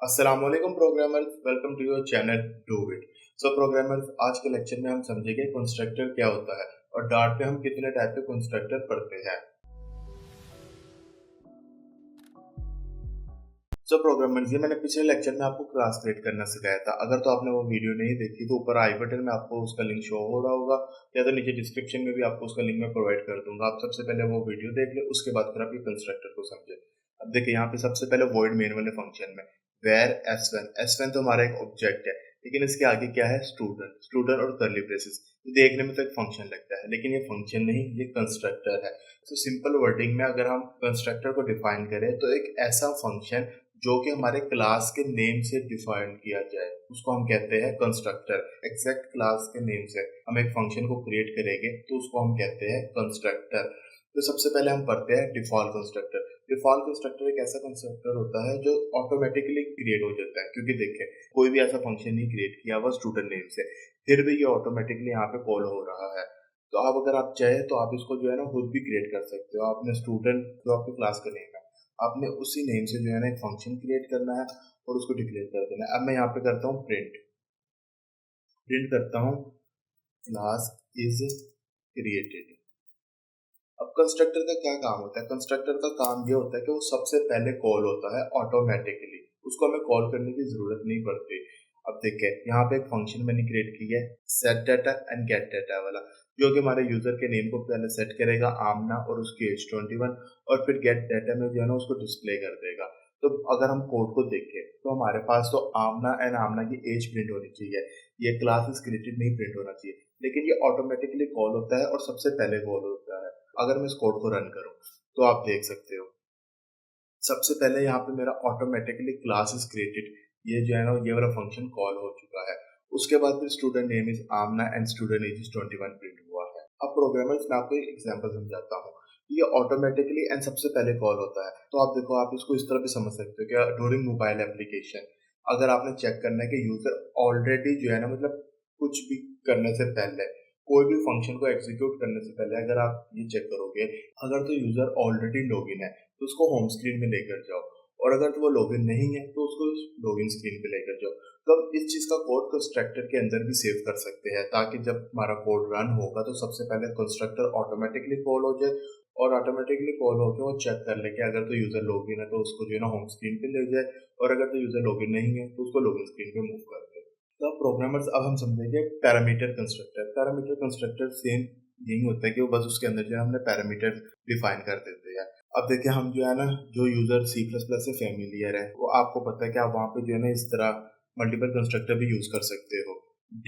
अस्सलामुअलैकुम programmers, welcome to your channel do it. So programmers, आज के लेक्चर में हम समझेंगे कंस्ट्रक्टर क्या होता है और डार्ट पे हम कितने टाइप के कंस्ट्रक्टर पढ़ते हैं। सो प्रोग्रामर्स, ये मैंने पिछले लेक्चर में आपको क्लास क्रिएट करना सिखाया था। अगर तो आपने वो वीडियो नहीं देखी तो ऊपर आई बटन में आपको उसका लिंक शो हो रहा होगा या तो नीचे डिस्क्रिप्शन में भी आपको उसका लिंक मैं प्रोवाइड कर दूंगा। आप सबसे पहले वो वीडियो देख ले, उसके बाद फिर आप ये कंस्ट्रक्टर को समझे। अब देखिए, यहाँ पे सबसे पहले वॉइड मेन वाले फंक्शन में वेर एस वन तो हमारा एक ऑब्जेक्ट है, लेकिन इसके आगे क्या है? स्टूडेंट। स्टूडेंट और कर्ली ब्रेसेस। देखने में तो एक फंक्शन लगता है, लेकिन ये फंक्शन नहीं, ये कंस्ट्रक्टर है। तो सिंपल वर्डिंग में अगर हम कंस्ट्रक्टर को डिफाइन करें तो एक ऐसा फंक्शन जो कि हमारे क्लास के नेम से डिफाइन किया जाए उसको हम कहते हैं कंस्ट्रक्टर। एग्जैक्ट क्लास के नेम से हम एक फंक्शन को क्रिएट करेंगे तो उसको हम कहते हैं कंस्ट्रक्टर। तो सबसे पहले हम पढ़ते हैं डिफॉल्ट कंस्ट्रक्टर। डिफॉल्ट कंस्ट्रक्टर एक ऐसा कंस्ट्रक्टर होता है जो ऑटोमेटिकली क्रिएट हो जाता है, क्योंकि देखिए कोई भी ऐसा फंक्शन नहीं क्रिएट किया हुआ स्टूडेंट नेम से, फिर भी ये ऑटोमेटिकली यहाँ पे कॉल हो रहा है। तो अब अगर आप चाहे तो आप इसको जो है ना खुद भी क्रिएट कर सकते हो। आपने स्टूडेंट जो आपके क्लास का नेम है, आपने उसी नेम से जो है ना एक फंक्शन क्रिएट करना है और उसको डिक्लेयर कर देना है। अब मैं यहाँ पे करता हूँ प्रिंट। प्रिंट करता हूँ क्लास इज क्रिएटेड। अब कंस्ट्रक्टर का क्या काम होता है? कंस्ट्रक्टर का काम ये होता है कि वो सबसे पहले कॉल होता है ऑटोमेटिकली, उसको हमें कॉल करने की जरूरत नहीं पड़ती। अब देखिए, यहाँ पे एक फंक्शन मैंने क्रिएट किया है set data and gate data वाला, जो कि हमारे यूजर के नेम को पहले सेट करेगा आमना और उसकी एज 21, और फिर गेट डाटा में जो है ना उसको डिस्प्ले कर देगा। तो अगर हम कोड को देखें तो हमारे पास तो आमना एंड आमना की एज प्रिंट होनी चाहिए, ये क्लास इज क्रिएटेड नहीं प्रिंट होना चाहिए, लेकिन ये ऑटोमेटिकली कॉल होता है और सबसे पहले कॉल होता है। अगर मैं इस कोड को रन करूं तो आप देख सकते हो सबसे पहले यहाँ पे मेरा ऑटोमेटिकली क्लास इज क्रिएटेड, ये जो है ना ये वाला फंक्शन कॉल हो चुका है। उसके बाद फिर student name is Amna and student age is 21 print हुआ है। अब प्रोग्रामर्स, मैं आपको एक एग्जांपल समझाता हूँ। ये ऑटोमेटिकली एंड सबसे पहले कॉल होता है, तो आप देखो, आप इसको इस तरह भी समझ सकते हो कि ड्यूरिंग मोबाइल एप्लीकेशन अगर आपने चेक करना है कि यूजर ऑलरेडी जो है ना, मतलब कुछ भी करने से पहले, कोई भी फंक्शन को एग्जीक्यूट करने से पहले अगर आप ये चेक करोगे, अगर तो यूजर ऑलरेडी लॉगिन है तो उसको होम स्क्रीन में लेकर जाओ, और अगर तो वो लॉगिन नहीं है तो उसको लॉगिन स्क्रीन पे लेकर जाओ। तो हम इस चीज का कोड कंस्ट्रक्टर के अंदर भी सेव कर सकते हैं, ताकि जब हमारा कोड रन होगा तो सबसे पहले कंस्ट्रक्टर ऑटोमेटिकली कॉल हो जाए, और ऑटोमेटिकली कॉल होकर वो चेक कर ले कि अगर तो यूजर लॉगिन है तो उसको जो है ना होम स्क्रीन पे ले जाए, और अगर तो यूजर लॉगिन नहीं है तो उसको लॉगिन स्क्रीन पे मूव कर दे। तो अब प्रोग्रामर्स, अब हम समझेंगे parameter constructor. Parameter constructor same यही होता है कि वो बस उसके अंदर जो है हमने पैरामीटर डिफाइन कर देते हैं। अब देखिए, हम जो है ना, जो यूजर सी प्लस प्लस से फेमिलियर है वो आपको पता है कि आप वहाँ पे जो है ना इस तरह मल्टीपल कंस्ट्रक्टर भी यूज कर सकते हो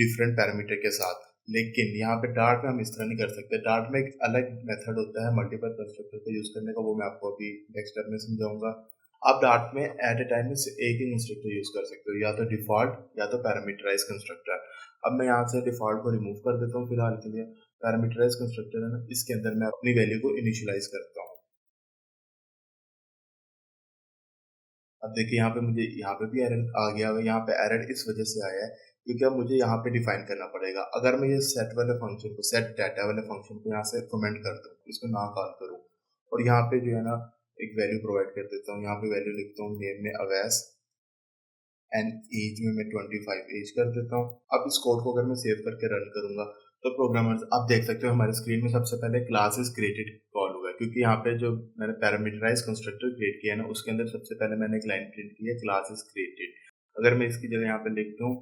डिफरेंट पैरामीटर के साथ। लेकिन यहाँ पे डार्ट में हम इस तरह नहीं कर सकते। डार्ट में एक अलग मेथड होता है मल्टीपल कंस्ट्रक्टर को यूज करने का, वो मैं आपको अभी नेक्स्ट स्टेप में समझाऊंगा। आप डार्ट में एट ए टाइम में एक ही कंस्ट्रक्टर यूज कर सकते हो, या तो डिफॉल्ट या तो पैरामीटराइज कंस्ट्रक्टर। अब मैं यहाँ से डिफॉल्ट को रिमूव कर देता हूँ फिलहाल के लिए। पैरामीटराइज कंस्ट्रक्टर है ना, इसके अंदर मैं अपनी वैल्यू को इनिशियलाइज करता हूँ। अब देखिए, यहाँ पे मुझे यहाँ पे भी एरर आ गया है। यहाँ पे एरर इस वजह से आया है क्योंकि अब मुझे यहाँ पे डिफाइन करना पड़ेगा। अगर मैं ये सेट वाले फंक्शन को, सेट डाटा वाले फंक्शन को यहाँ से कमेंट कर दूँ, इसको ना कॉल करूँ, और यहाँ पे जो है ना एक वैल्यू प्रोवाइड कर देता हूँ। यहाँ पे वैल्यू लिखता हूँ नेम में अवैस एंड एज में मैं 25 एज कर देता हूँ। अब इस कोड को अगर मैं सेव करके रन करूंगा तो प्रोग्रामर्स, आप देख सकते हो हमारे स्क्रीन में सबसे पहले क्लास इज क्रिएटेड कॉल हुआ है, क्योंकि यहाँ पे जो मैंने पैरामीटराइज कंस्ट्रक्टर क्रिएट किया है ना, उसके अंदर सबसे पहले मैंने एक लाइन प्रिंट की है क्लास इज क्रिएटेड। अगर मैं इसकी जगह यहाँ पे लिख दूँ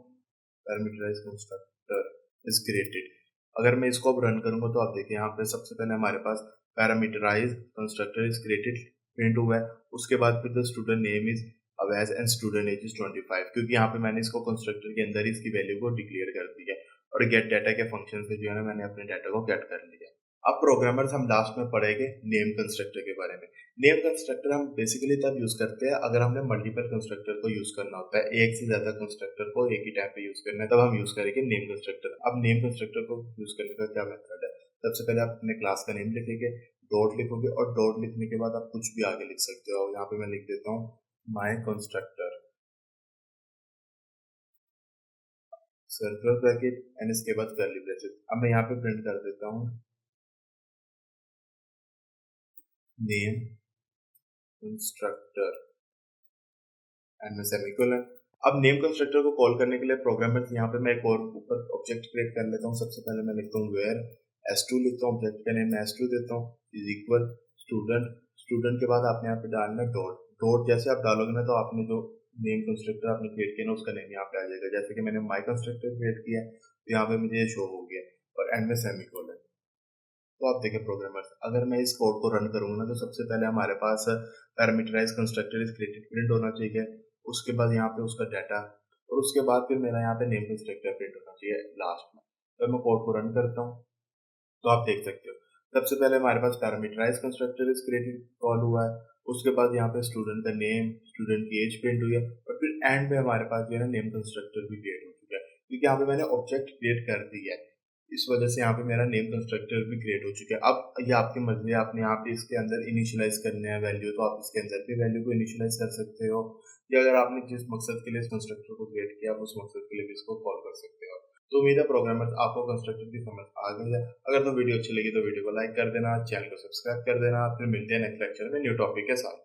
पैरामीटराइज कंस्ट्रक्टर इज क्रिएटेड, अगर मैं इसको अब रन करूंगा तो आप देखिए यहाँ पे सबसे पहले हमारे पास parameterise constructor is created print हुआ है। उसके बाद फिर the student name is Awais and student age is 25, क्योंकि यहाँ पे मैंने इसको कंस्ट्रक्टर के अंदर ही इसकी वैल्यू को डिक्लेयर कर दिया, और गेट डाटा के फंक्शन से जो है ना मैंने अपने डाटा को गेट कर लिया। अब प्रोग्रामर्स, हम लास्ट में पढ़ेंगे नेम कंस्ट्रक्टर के बारे में। नेम कंस्ट्रक्टर हम बेसिकली तब यूज करते हैं अगर हमने मल्टीपल कंस्ट्रक्टर को यूज करना होता है, एक से ज्यादा कंस्ट्रक्टर को एक ही टाइम पे यूज करना है, तब हम यूज करेंगे नेम कंस्ट्रक्टर। अब नेम कंस्ट्रक्टर को यूज करने का क्या मेथड है? सबसे पहले आप अपने क्लास का नेम लिखेंगे, डॉट लिखोगे, और डॉट लिखने के बाद आप कुछ भी आगे लिख सकते हो। यहाँ पे मैं लिख देता हूँ माई कंस्ट्रक्टर सर्कुलर ब्रैकेट एंड इसके बाद कर्ली ब्रैकेट। अब मैं यहाँ पे प्रिंट कर देता हूँ नेम कंस्ट्रक्टर एंड में सेमीकोलन। अब नेम कंस्ट्रक्टर को कॉल करने के लिए प्रोग्रामर यहाँ पे मैं एक और ऊपर ऑब्जेक्ट क्रिएट कर लेता हूँ। सबसे पहले मैं लिखता हूँ वेयर s2 लिखता हूँ, ऑब्जेक्ट का नेम मैं s2 देता हूँ, इज इक्वल स्टूडेंट। स्टूडेंट के बाद आपने यहाँ पे डालना डॉट। डॉट जैसे आप डालोगे ना तो आपने जो नेम कंस्ट्रक्टर आपने क्रिएट किया ना उसका नेम यहाँ पे आ जाएगा। जैसे कि मैंने माई कंस्ट्रक्टर क्रिएट किया तो यहाँ पे मुझे ये शो हो गया, और एंड में सेमीकोलन। तो आप देखें प्रोग्रामर्स, अगर मैं इस कोड को रन करूंगा ना तो सबसे पहले हमारे पास parameterise constructor is created print होना चाहिए। उसके बाद यहाँ पे उसका डाटा, और उसके बाद फिर मेरा यहाँ पे नेम कंस्ट्रक्टर प्रिंट होना चाहिए लास्ट में। तो मैं कोड को रन करता हूँ तो आप देख सकते हो सबसे पहले हमारे पास parameterise constructor is created call हुआ है। उसके बाद यहाँ पे स्टूडेंट का नेम, स्टूडेंट की एज प्रिंट हुई है, और फिर एंड में हमारे पास जो है नेम कंस्ट्रक्टर भी क्रिएट हो चुका है, क्योंकि यहाँ पे मैंने ऑब्जेक्ट क्रिएट कर दिया है। इस वजह से यहाँ पे मेरा नेम कंस्ट्रक्टर भी क्रिएट हो चुका है। अब ये आपकी मर्जी है, आपने यहाँ पे इसके अंदर इनिशियलाइज करने हैं वैल्यू तो आप इसके अंदर भी वैल्यू को इनिशियलाइज कर सकते हो, या अगर आपने जिस मकसद के लिए इस कंस्ट्रक्टर को क्रिएट किया आप उस मकसद के लिए भी इसको कॉल कर सकते हो। तो उम्मीद है प्रोग्रामर आपको कंस्ट्रक्टर की समझ आ गई है। अगर तो वीडियो अच्छी लगी तो वीडियो को लाइक कर देना, चैनल को सब्सक्राइब कर देना। फिर मिलते हैं नेक्स्ट लेक्चर में न्यू टॉपिक के साथ।